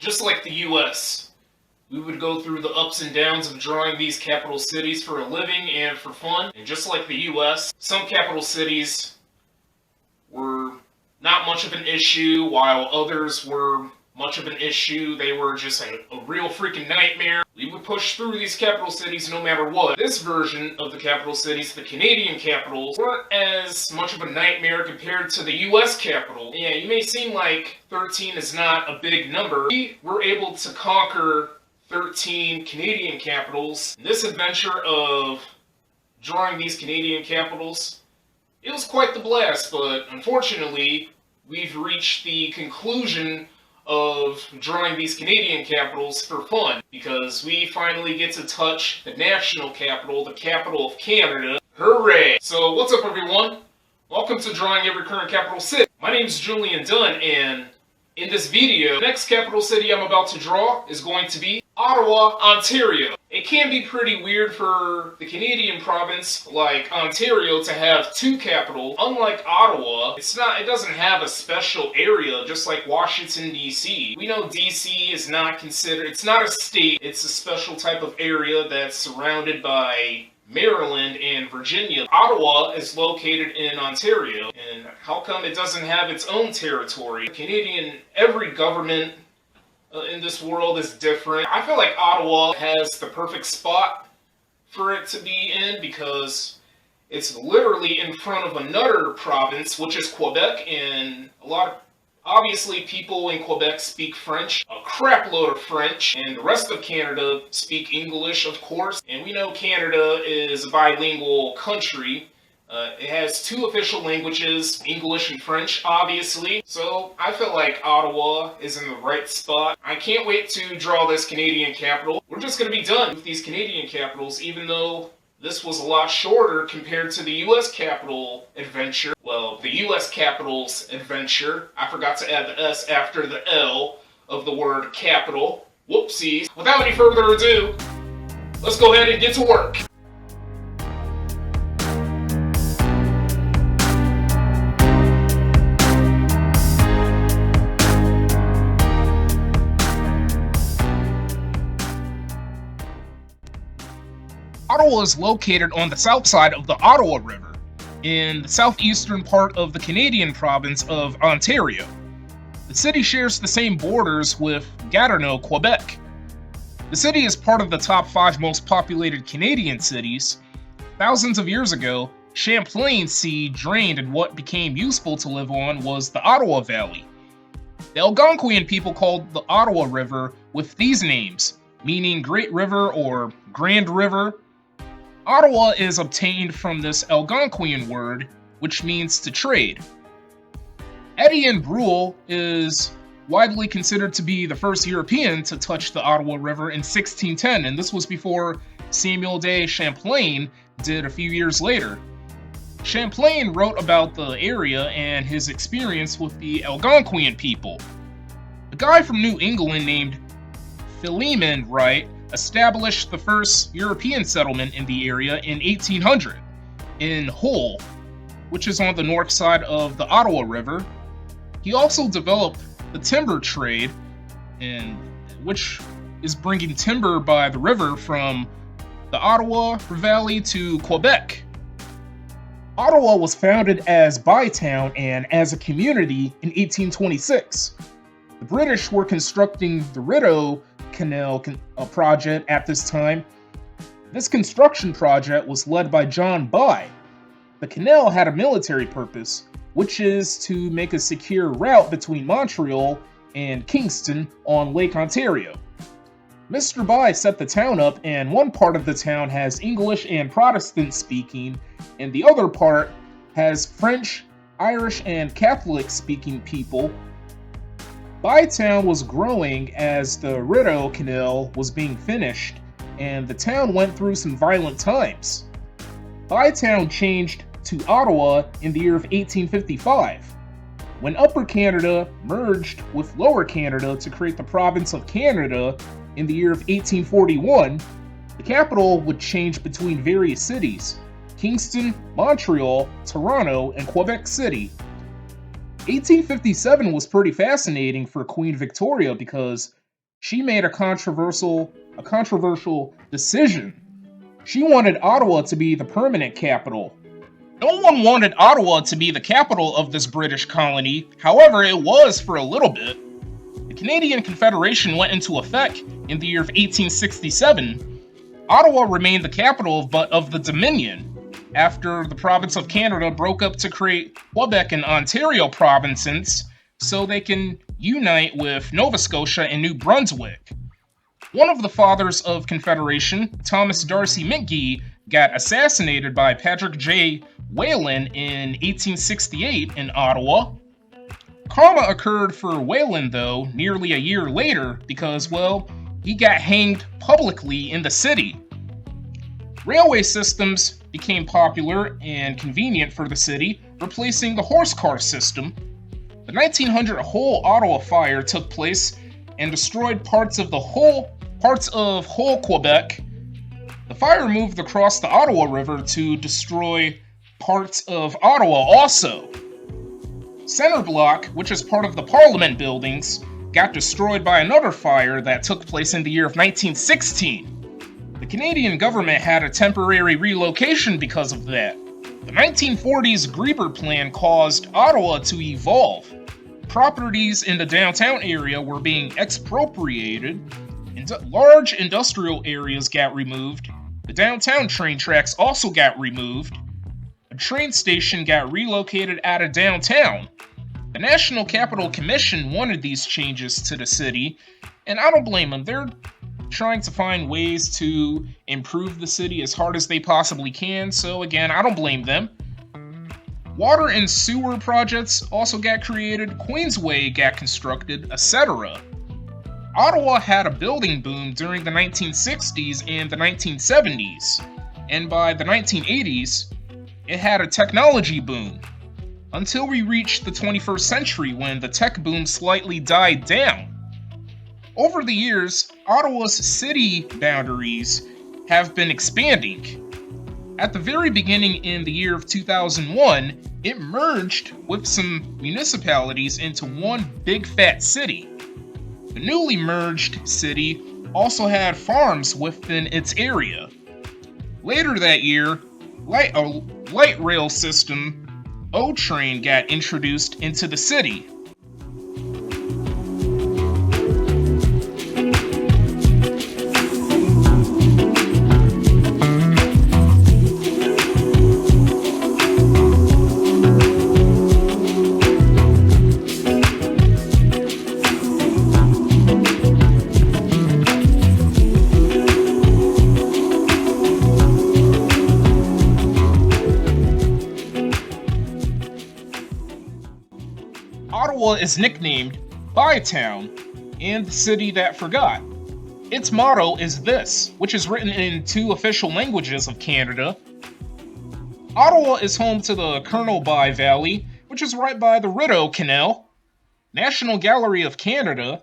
Just like the US, we would go through the ups and downs of drawing these capital cities for a living and for fun. And just like the US, some capital cities were not much of an issue, while others were much of an issue. They were just a real freaking nightmare. We would push through these capital cities no matter what. This version of the capital cities, the Canadian capitals, weren't as much of a nightmare compared to the US capital. Yeah, you may seem like 13 is not a big number. We were able to conquer 13 Canadian capitals. This adventure of drawing these Canadian capitals, it was quite the blast, but unfortunately, we've reached the conclusion of drawing these Canadian capitals for fun, because we finally get to touch the national capital, the capital of Canada. Hooray! So what's up, everyone? Welcome to Drawing Every Current Capital City. My name's Julian Dunn, and in this video, the next capital city I'm about to draw is going to be Ottawa, Ontario. It can be pretty weird for the Canadian province like Ontario to have two capitals. Unlike Ottawa, it doesn't have a special area just like Washington, D.C. We know D.C. is not considered, it's not a state, it's a special type of area that's surrounded by Maryland and Virginia. Ottawa is located in Ontario, and how come it doesn't have its own territory? Every government in this world is different. I feel like Ottawa has the perfect spot for it to be in because it's literally in front of another province, which is Quebec, and obviously people in Quebec speak French, a crap load of French, and the rest of Canada speak English, of course. And we know Canada is a bilingual country. It has two official languages, English and French, obviously. So I feel like Ottawa is in the right spot. I can't wait to draw this Canadian capital. We're just going to be done with these Canadian capitals, even though this was a lot shorter compared to the US capital adventure. Well, the US capital's adventure. I forgot to add the S after the L of the word capital. Whoopsies. Without any further ado, let's go ahead and get to work. Ottawa is located on the south side of the Ottawa River, in the southeastern part of the Canadian province of Ontario. The city shares the same borders with Gatineau, Quebec. The city is part of the top 5 most populated Canadian cities. Thousands of years ago, Champlain's sea drained, and what became useful to live on was the Ottawa Valley. The Algonquian people called the Ottawa River with these names, meaning Great River or Grand River. Ottawa is obtained from this Algonquian word, which means to trade. Etienne Brule is widely considered to be the first European to touch the Ottawa River in 1610, and this was before Samuel de Champlain did a few years later. Champlain wrote about the area and his experience with the Algonquian people. A guy from New England named Philemon Wright established the first European settlement in the area in 1800 in Hull, which is on the north side of the Ottawa River. He also developed the timber trade, which is bringing timber by the river from the Ottawa Valley to Quebec. Ottawa was founded as Bytown and as a community in 1826. The British were constructing the Rideau Canal project at this time. This construction project was led by John By. The canal had a military purpose, which is to make a secure route between Montreal and Kingston on Lake Ontario. Mr. By set the town up, and one part of the town has English and Protestant speaking, and the other part has French, Irish, and Catholic speaking people. Bytown was growing as the Rideau Canal was being finished, and the town went through some violent times. Bytown changed to Ottawa in the year of 1855. When Upper Canada merged with Lower Canada to create the province of Canada in the year of 1841, the capital would change between various cities: Kingston, Montreal, Toronto, and Quebec City. 1857 was pretty fascinating for Queen Victoria because she made a controversial decision. She wanted Ottawa to be the permanent capital. No one wanted Ottawa to be the capital of this British colony, however, it was for a little bit. The Canadian Confederation went into effect in the year of 1867. Ottawa remained the capital of the Dominion after the province of Canada broke up to create Quebec and Ontario provinces so they can unite with Nova Scotia and New Brunswick. One of the fathers of Confederation, Thomas Darcy McGee, got assassinated by Patrick J. Whalen in 1868 in Ottawa. Karma occurred for Whalen, though, nearly a year later because, well, he got hanged publicly in the city. Railway systems became popular and convenient for the city, replacing the horse car system. The 1900 Whole Ottawa fire took place and destroyed parts of whole Quebec. The fire moved across the Ottawa River to destroy parts of Ottawa also. Center Block, which is part of the Parliament buildings, got destroyed by another fire that took place in the year of 1916. The Canadian government had a temporary relocation because of that. The 1940s Grieber Plan caused Ottawa to evolve. Properties in the downtown area were being expropriated, and large industrial areas got removed. The downtown train tracks also got removed. A train station got relocated out of downtown. The National Capital Commission wanted these changes to the city, and I don't blame them. They're trying to find ways to improve the city as hard as they possibly can, so again, I don't blame them. Water and sewer projects also got created, Queensway got constructed, etc. Ottawa had a building boom during the 1960s and the 1970s, and by the 1980s, it had a technology boom, until we reached the 21st century when the tech boom slightly died down. Over the years, Ottawa's city boundaries have been expanding. At the very beginning in the year of 2001, it merged with some municipalities into one big fat city. The newly merged city also had farms within its area. Later that year, a light rail system, O-Train, got introduced into the city. Ottawa is nicknamed Bytown and the city that forgot. Its motto is this, which is written in 2 official languages of Canada. Ottawa is home to the Colonel By Valley, which is right by the Rideau Canal, National Gallery of Canada,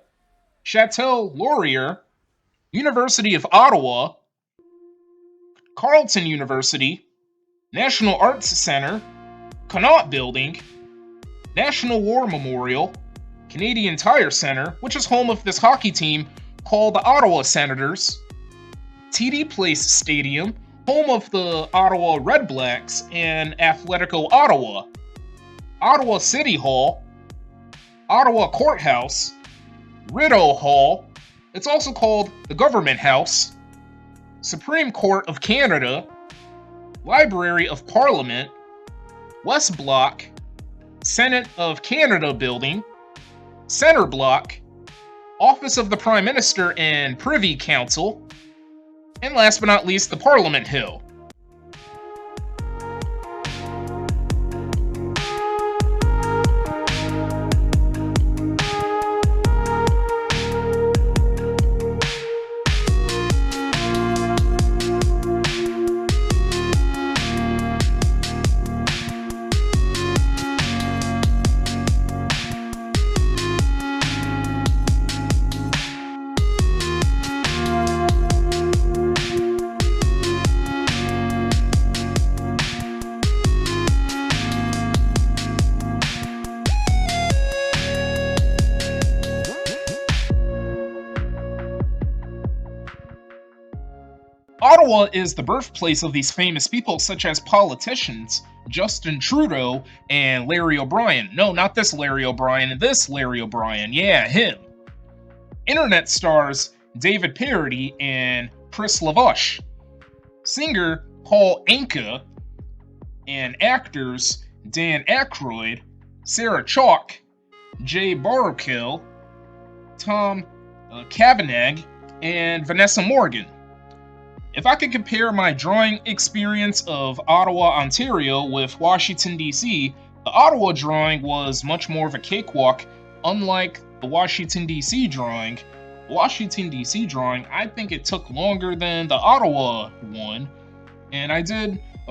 Chateau Laurier, University of Ottawa, Carleton University, National Arts Center, Connaught Building, National War Memorial, Canadian Tire Center, which is home of this hockey team called the Ottawa Senators, TD Place Stadium, home of the Ottawa Redblacks and Athletico Ottawa, Ottawa City Hall, Ottawa Courthouse, Rideau Hall, it's also called the Government House, Supreme Court of Canada, Library of Parliament, West Block, Senate of Canada Building, Centre Block, Office of the Prime Minister and Privy Council, and last but not least, the Parliament Hill. Ottawa is the birthplace of these famous people, such as politicians Justin Trudeau and Larry O'Brien. No, not this Larry O'Brien, this Larry O'Brien. Yeah, him. Internet stars David Parody and Chris Lavush. Singer Paul Anka and actors Dan Aykroyd, Sarah Chalk, Jay Baruchel, Tom Kavanagh, and Vanessa Morgan. If I could compare my drawing experience of Ottawa, Ontario with Washington, D.C., the Ottawa drawing was much more of a cakewalk, unlike the Washington, D.C. drawing. The Washington, D.C. drawing, I think it took longer than the Ottawa one, and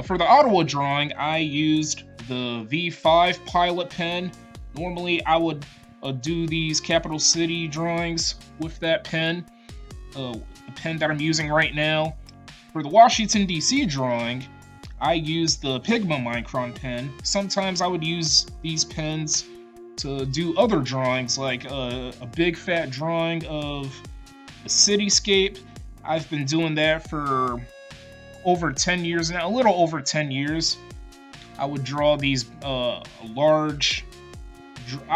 for the Ottawa drawing, I used the V5 Pilot pen. Normally, I would do these capital city drawings with that pen, the pen that I'm using right now. For the Washington, D.C. drawing, I used the Pigma Micron pen. Sometimes I would use these pens to do other drawings, like a big fat drawing of a cityscape. I've been doing that for over 10 years now, a little over 10 years. I would draw these I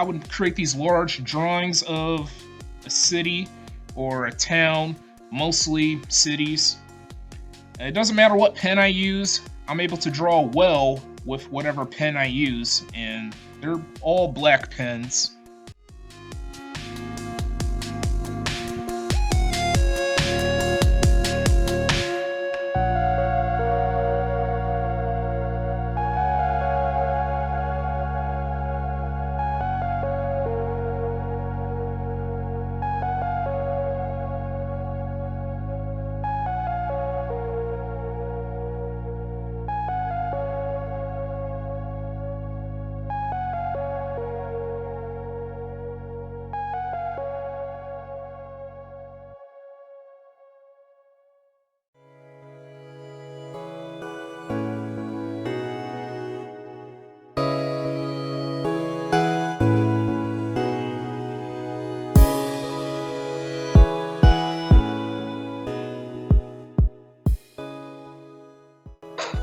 would create these large drawings of a city or a town, mostly cities. It doesn't matter what pen I use, I'm able to draw well with whatever pen I use, and they're all black pens.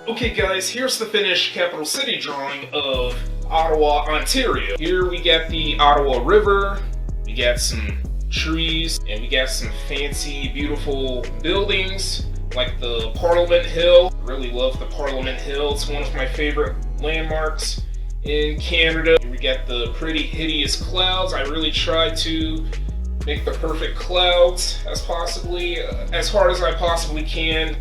Okay guys, here's the finished capital city drawing of Ottawa, Ontario. Here we got the Ottawa River, we got some trees, and we got some fancy, beautiful buildings, like the Parliament Hill. I really love the Parliament Hill. It's one of my favorite landmarks in Canada. Here we got the pretty hideous clouds. I really tried to make the perfect clouds as hard as I possibly can.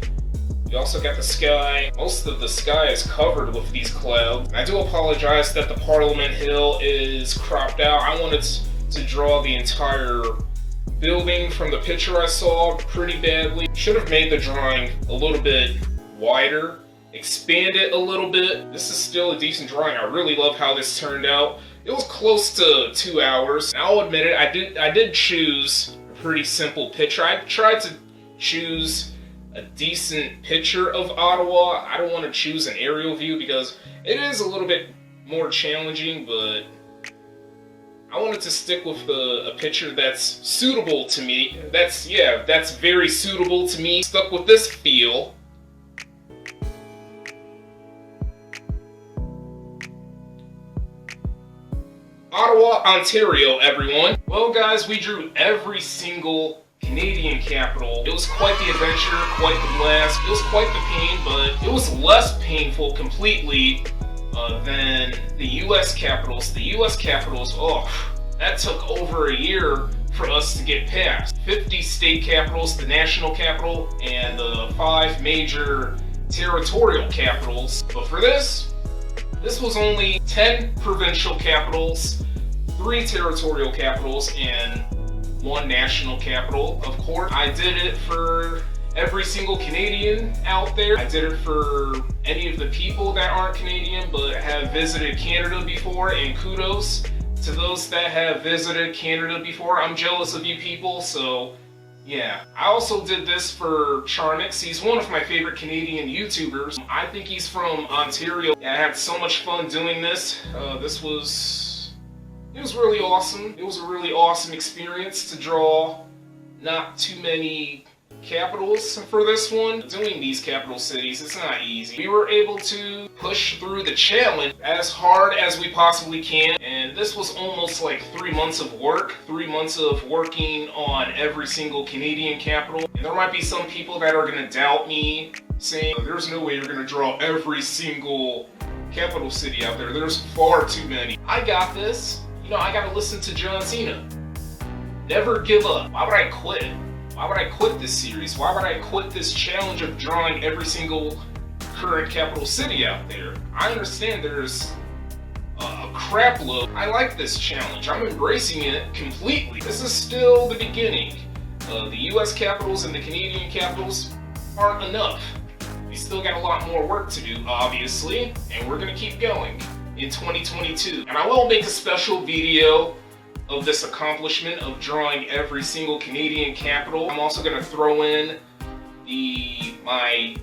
We also got the sky. Most of the sky is covered with these clouds. I do apologize that the Parliament Hill is cropped out. I wanted to draw the entire building from the picture I saw pretty badly. Should have made the drawing a little bit wider, expand it a little bit. This is still a decent drawing. I really love how this turned out. It was close to 2 hours. I'll admit it, I did choose a pretty simple picture. I tried to choose a decent picture of Ottawa. I don't want to choose an aerial view because it is a little bit more challenging, but I wanted to stick with a picture that's suitable to me. That's very suitable to me. Stuck with this feel. Ottawa, Ontario, everyone. Well guys, we drew every single Canadian capital. It was quite the adventure, quite the blast. It was quite the pain, but it was less painful completely than the US capitals. The US capitals, oh, that took over a year for us to get past. 50 state capitals, the national capital, and the 5 major territorial capitals. But for this was only 10 provincial capitals, 3 territorial capitals, and 1 national capital. Of course, I did it for every single Canadian out there. I did it for any of the people that aren't Canadian but have visited Canada before, and kudos to those that have visited Canada before. I'm jealous of you people, so yeah. I also did this for Charnix. He's one of my favorite Canadian YouTubers. I think he's from Ontario. I had so much fun doing this. It was really awesome. It was a really awesome experience to draw not too many capitals for this one. Doing these capital cities, it's not easy. We were able to push through the challenge as hard as we possibly can, and this was almost like 3 months of work, 3 months of working on every single Canadian capital. And there might be some people that are going to doubt me, saying there's no way you're going to draw every single capital city out there. There's far too many. I got this. You know, I got to listen to John Cena. Never give up. Why would I quit? Why would I quit this series? Why would I quit this challenge of drawing every single current capital city out there? I understand there's a crap load. I like this challenge. I'm embracing it completely. This is still the beginning. The US capitals and the Canadian capitals aren't enough. We still got a lot more work to do, obviously, and we're gonna keep going in 2022. And I will make a special video of this accomplishment of drawing every single Canadian capital. I'm also going to throw in my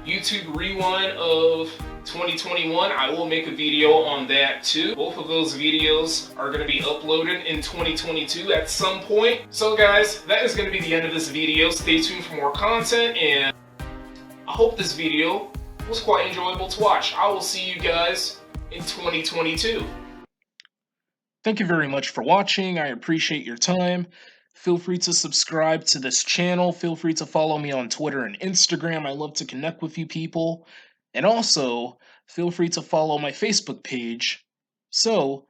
YouTube rewind of 2021. I will make a video on that too. Both of those videos are going to be uploaded in 2022 at some point. So guys, that is going to be the end of this video. Stay tuned for more content, and I hope this video was quite enjoyable to watch. I will see you guys in 2022. Thank you very much for watching. I appreciate your time. Feel free to subscribe to this channel. Feel free to follow me on Twitter and Instagram. I love to connect with you people. And also, feel free to follow my Facebook page. So,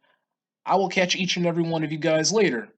I will catch each and every one of you guys later.